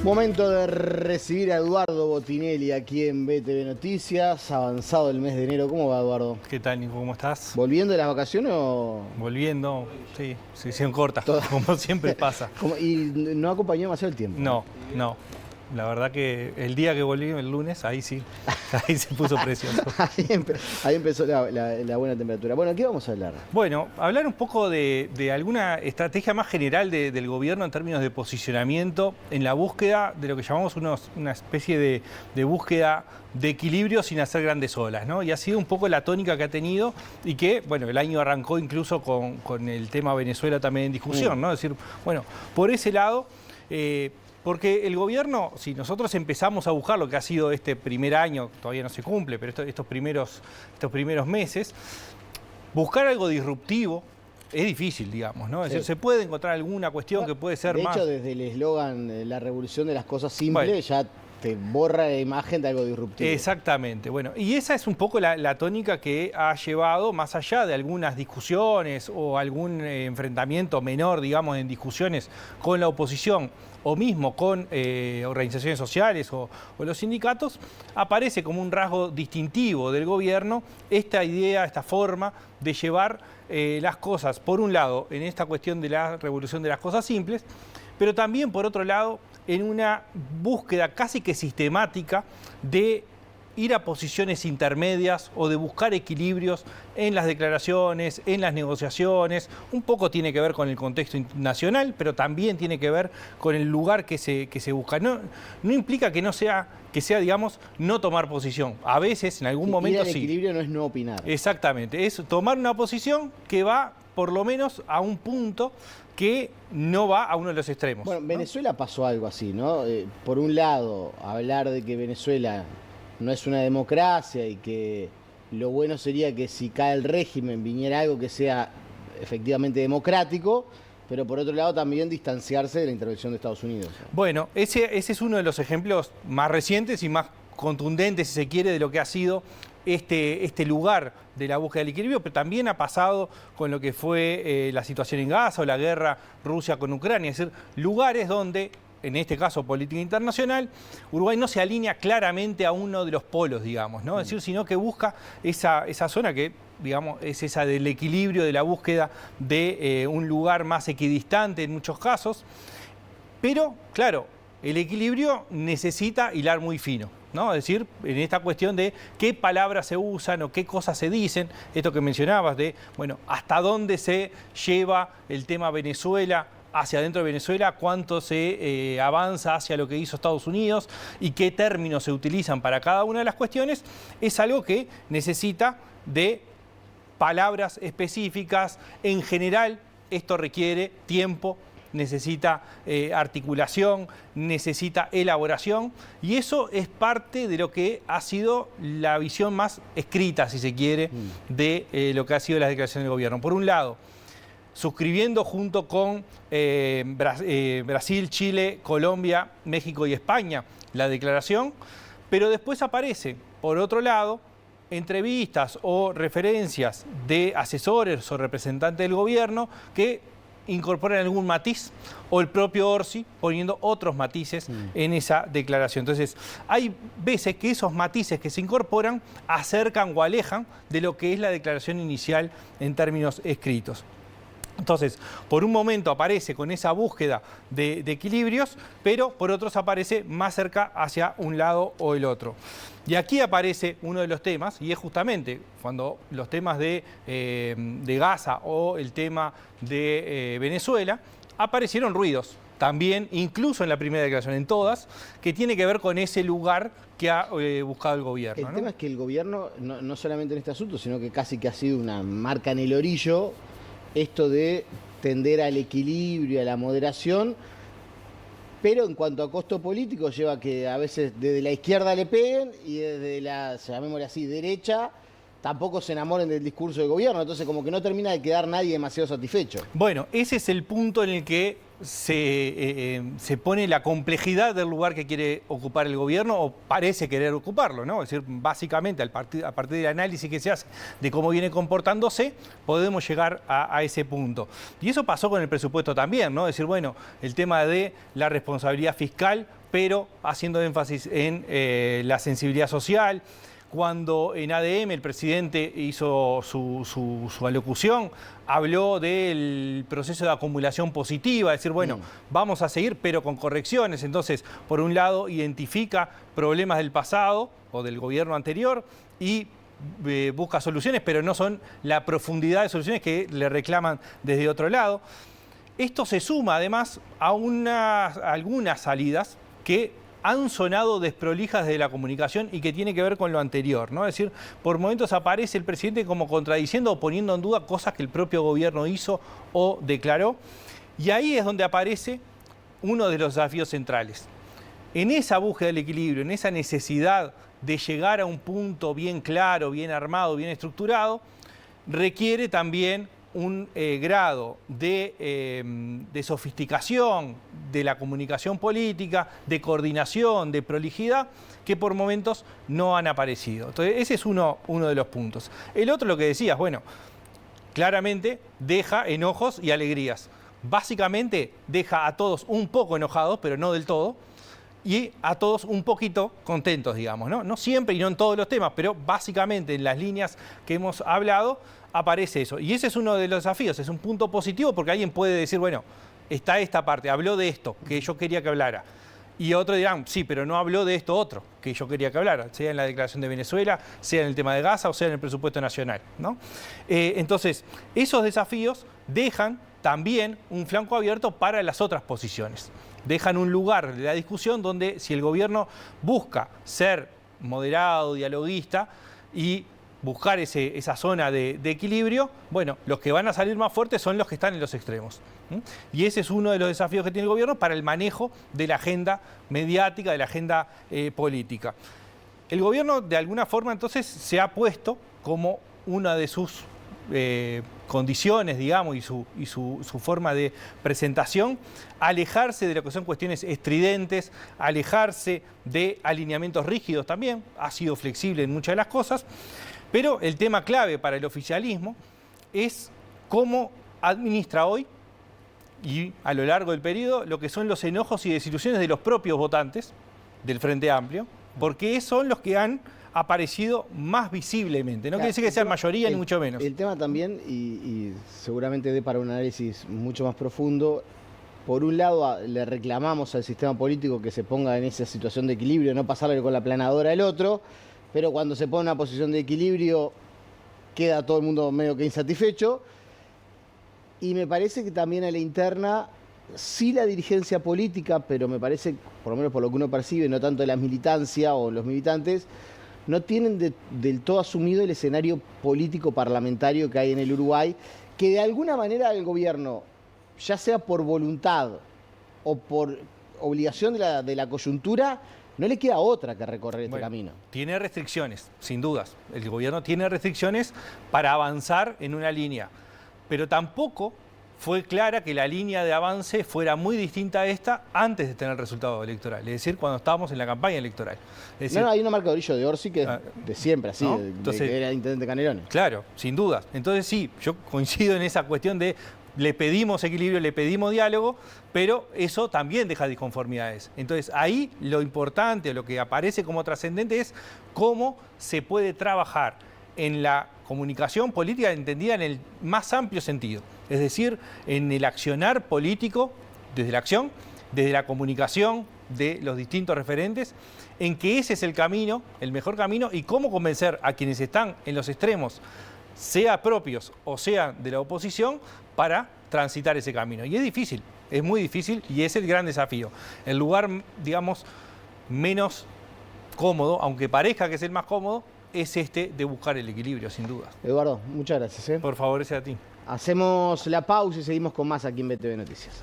Momento de recibir a Eduardo Botinelli aquí en BTV Noticias, avanzado el mes de enero. ¿Cómo va, Eduardo? ¿Qué tal, Nico? ¿Cómo estás? ¿Volviendo de las vacaciones o...? Volviendo, sí, se hicieron cortas, como siempre pasa. ¿Y no acompañó demasiado el tiempo? No. La verdad que el día que volví, el lunes, ahí sí, ahí se puso precioso. Ahí empezó la buena temperatura. Bueno, ¿qué vamos a hablar? Bueno, hablar un poco de alguna estrategia más general del gobierno en términos de posicionamiento en la búsqueda de lo que llamamos una especie de búsqueda de equilibrio sin hacer grandes olas, ¿no? Y ha sido un poco la tónica que ha tenido y que, bueno, el año arrancó incluso con el tema Venezuela también en discusión, ¿no? Es decir, bueno, por ese lado... Porque el gobierno, si nosotros empezamos a buscar lo que ha sido este primer año, todavía no se cumple, pero estos primeros meses, buscar algo disruptivo es difícil, digamos, ¿no? Es decir, se puede encontrar alguna cuestión que puede ser más... De hecho, desde el eslogan la revolución de las cosas simples, ya te borra la imagen de algo disruptivo. Exactamente. Bueno, y esa es un poco la tónica que ha llevado, más allá de algunas discusiones o algún enfrentamiento menor, digamos, en discusiones con la oposición o mismo con organizaciones sociales o los sindicatos, aparece como un rasgo distintivo del gobierno esta idea, esta forma de llevar las cosas, por un lado, en esta cuestión de la revolución de las cosas simples, pero también, por otro lado, en una búsqueda casi que sistemática de ir a posiciones intermedias o de buscar equilibrios en las declaraciones, en las negociaciones. Un poco tiene que ver con el contexto nacional, pero también tiene que ver con el lugar que se busca. No implica que sea, digamos, no tomar posición. A veces, en algún momento, sí. El equilibrio no es no opinar. Exactamente, es tomar una posición que va, por lo menos, a un punto que no va a uno de los extremos. Bueno, Venezuela pasó algo así, ¿no? Por un lado, hablar de que Venezuela no es una democracia y que lo bueno sería que si cae el régimen viniera algo que sea efectivamente democrático, pero por otro lado también distanciarse de la intervención de Estados Unidos. Bueno, ese es uno de los ejemplos más recientes y más contundentes, si se quiere, de lo que ha sido este lugar de la búsqueda del equilibrio, pero también ha pasado con lo que fue la situación en Gaza o la guerra Rusia con Ucrania, es decir, lugares donde, en este caso política internacional, Uruguay no se alinea claramente a uno de los polos, digamos, ¿no? Es decir, sino que busca esa zona que, digamos, es esa del equilibrio, de la búsqueda de un lugar más equidistante en muchos casos, pero, claro, el equilibrio necesita hilar muy fino, ¿no? Es decir, en esta cuestión de qué palabras se usan o qué cosas se dicen, esto que mencionabas de, bueno, hasta dónde se lleva el tema Venezuela, hacia adentro de Venezuela, cuánto se avanza hacia lo que hizo Estados Unidos y qué términos se utilizan para cada una de las cuestiones, es algo que necesita de palabras específicas. En general, esto requiere tiempo, necesita articulación, necesita elaboración, y eso es parte de lo que ha sido la visión más escrita, si se quiere, de lo que ha sido la declaración del gobierno. Por un lado, suscribiendo junto con Brasil, Chile, Colombia, México y España la declaración, pero después aparece, por otro lado, entrevistas o referencias de asesores o representantes del gobierno que incorporan algún matiz, o el propio Orsi poniendo otros matices en esa declaración. Entonces, hay veces que esos matices que se incorporan acercan o alejan de lo que es la declaración inicial en términos escritos. Entonces, por un momento aparece con esa búsqueda de equilibrios, pero por otros aparece más cerca hacia un lado o el otro. Y aquí aparece uno de los temas, y es justamente cuando los temas de Gaza o el tema de Venezuela, aparecieron ruidos. También, incluso en la primera declaración, en todas, que tiene que ver con ese lugar que ha buscado el gobierno. El tema es que el gobierno, no solamente en este asunto, sino que casi que ha sido una marca en el orillo, esto de tender al equilibrio, a la moderación, pero en cuanto a costo político lleva que a veces desde la izquierda le peguen y desde la, llamémosle así, derecha, tampoco se enamoren del discurso del gobierno. Entonces como que no termina de quedar nadie demasiado satisfecho. Bueno, ese es el punto en el que se pone la complejidad del lugar que quiere ocupar el gobierno o parece querer ocuparlo, ¿no? Es decir, básicamente a partir del análisis que se hace de cómo viene comportándose, podemos llegar a ese punto. Y eso pasó con el presupuesto también, ¿no? Es decir, bueno, el tema de la responsabilidad fiscal pero haciendo énfasis en la sensibilidad social. Cuando en ADM el presidente hizo su alocución, habló del proceso de acumulación positiva, es decir, bueno, vamos a seguir, pero con correcciones. Entonces, por un lado, identifica problemas del pasado o del gobierno anterior y busca soluciones, pero no son la profundidad de soluciones que le reclaman desde otro lado. Esto se suma, además, a algunas salidas que han sonado desprolijas de la comunicación y que tiene que ver con lo anterior, ¿no? Es decir, por momentos aparece el presidente como contradiciendo o poniendo en duda cosas que el propio gobierno hizo o declaró. Y ahí es donde aparece uno de los desafíos centrales. En esa búsqueda del equilibrio, en esa necesidad de llegar a un punto bien claro, bien armado, bien estructurado, requiere también un grado de sofisticación de la comunicación política, de coordinación, de prolijidad, que por momentos no han aparecido. Entonces, ese es uno de los puntos. El otro, lo que decías, bueno, claramente deja enojos y alegrías. Básicamente deja a todos un poco enojados, pero no del todo, y a todos un poquito contentos, digamos, ¿no? No siempre y no en todos los temas, pero básicamente en las líneas que hemos hablado aparece eso. Y ese es uno de los desafíos, es un punto positivo porque alguien puede decir, bueno, está esta parte, habló de esto que yo quería que hablara. Y otros dirán, sí, pero no habló de esto otro que yo quería que hablara, sea en la declaración de Venezuela, sea en el tema de Gaza o sea en el presupuesto nacional, ¿no? Entonces, esos desafíos dejan también un flanco abierto para las otras posiciones. Dejan un lugar de la discusión donde si el gobierno busca ser moderado, dialoguista y buscar esa zona de equilibrio, bueno, los que van a salir más fuertes son los que están en los extremos. Y ese es uno de los desafíos que tiene el gobierno para el manejo de la agenda mediática, de la agenda política. El gobierno, de alguna forma, entonces, se ha puesto como una de sus condiciones, digamos, y su forma de presentación, alejarse de lo que son cuestiones estridentes, alejarse de alineamientos rígidos también, ha sido flexible en muchas de las cosas, pero el tema clave para el oficialismo es cómo administra hoy y a lo largo del periodo lo que son los enojos y desilusiones de los propios votantes del Frente Amplio, porque son los que han aparecido más visiblemente. No quiere decir que sean mayoría, ni mucho menos. El tema también, y seguramente dé para un análisis mucho más profundo, por un lado le reclamamos al sistema político que se ponga en esa situación de equilibrio, no pasarle con la planadora al otro, pero cuando se pone en una posición de equilibrio queda todo el mundo medio que insatisfecho. Y me parece que también a la interna, sí la dirigencia política, pero me parece, por lo menos por lo que uno percibe, no tanto la militancia o los militantes, no tienen del todo asumido el escenario político parlamentario que hay en el Uruguay, que de alguna manera el gobierno, ya sea por voluntad o por obligación de la coyuntura, no le queda otra que recorrer este camino. Tiene restricciones, sin dudas. El gobierno tiene restricciones para avanzar en una línea, pero tampoco fue clara que la línea de avance fuera muy distinta a esta antes de tener el resultado electoral, es decir, cuando estábamos en la campaña electoral. Es decir, hay una marca de orillo de Orsi que es de siempre, así, ¿no? Entonces, de que era intendente Canelones. Claro, sin duda. Entonces sí, yo coincido en esa cuestión de le pedimos equilibrio, le pedimos diálogo, pero eso también deja disconformidades. Entonces ahí lo importante, o lo que aparece como trascendente es cómo se puede trabajar en la comunicación política entendida en el más amplio sentido. Es decir, en el accionar político, desde la acción, desde la comunicación de los distintos referentes, en que ese es el camino, el mejor camino, y cómo convencer a quienes están en los extremos, sea propios o sea de la oposición, para transitar ese camino. Y es difícil, es muy difícil, y es el gran desafío. El lugar, digamos, menos cómodo, aunque parezca que es el más cómodo, es este de buscar el equilibrio, sin duda. Eduardo, muchas gracias. Por favor, ese a ti. Hacemos la pausa y seguimos con más aquí en BTV Noticias.